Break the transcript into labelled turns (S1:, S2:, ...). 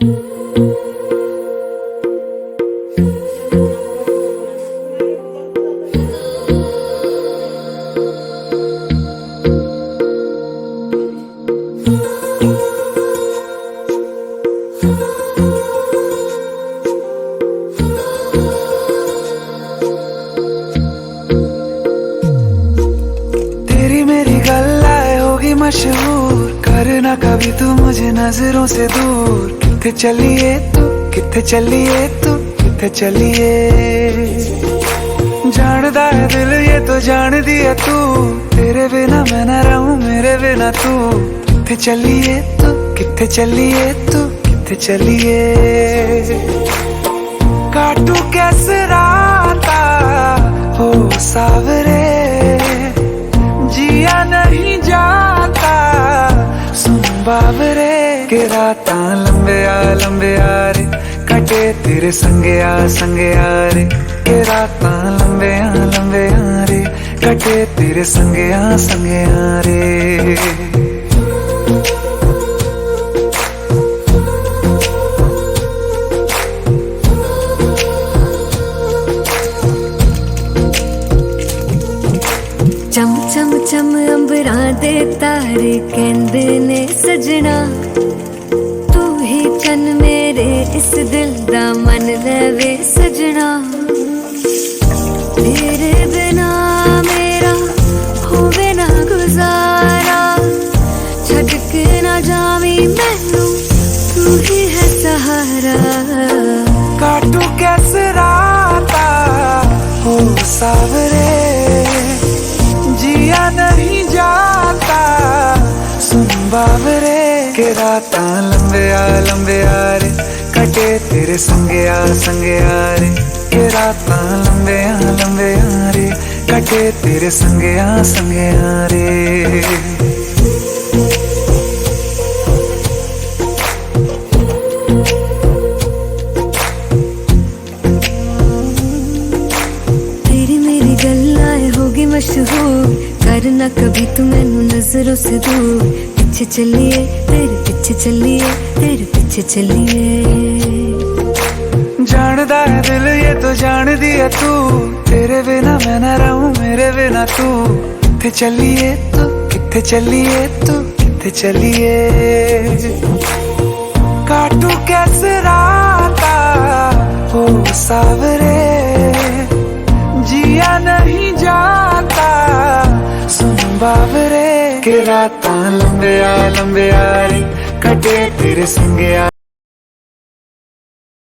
S1: तेरी मेरी गल्लाए होगी मशहूर, करना कभी तू मुझे नजरों से दूर। किथे चलिए तू, किथे चलिए तू, किथे चलिए। जानदा है दिल ये तो जान दिया तू, तेरे बिना मैं न रहूं मेरे बिना तू। किथे चलिए तू, किथे चलिए तू, किथे चलिए। काटू कैसे राता हो सावरे, जिया नहीं जाता सुन बाबरे। के राता लंबे आ रे, कटे तेरे संगे आ रे। के राता लंबे आ रे, कटे तेरे संगे आ रे।
S2: चम चम चम अंबरां दे तारे कहंदे ने सजना, तू ही चन मेरे इस दिल दा मन लवे सजना। तेरे बिना मेरा होवे ना गुजारा, छड़ के ना जावी मैनू तू ही है सहारा।
S1: काटू कैसे राता हो सावरे, जिया नहीं जाता सुन बाबरे। के राता लंबे आ रे, कटे तेरे संगे आ रे। के राता लंबे आ रे, कटे तेरे संगे आ रे।
S2: होगी मशहूर, करना कभी तू मैनू नजरों से दूर। पीछे चलिए तेरे पीछे चलिए, तेरे पीछे चलिए।
S1: जानदा है दिल ये तो जान दिया तू, तेरे बिना मैं न रहूं मेरे बिना तू। किथे चलिए तू, किथे चलिए तू, किथे चलिए। काटू कैसे राता हो सावरे, जिया नहीं जाता सुन बाबरे। के राता लंबे आ रे, कटे तेरे संगे आ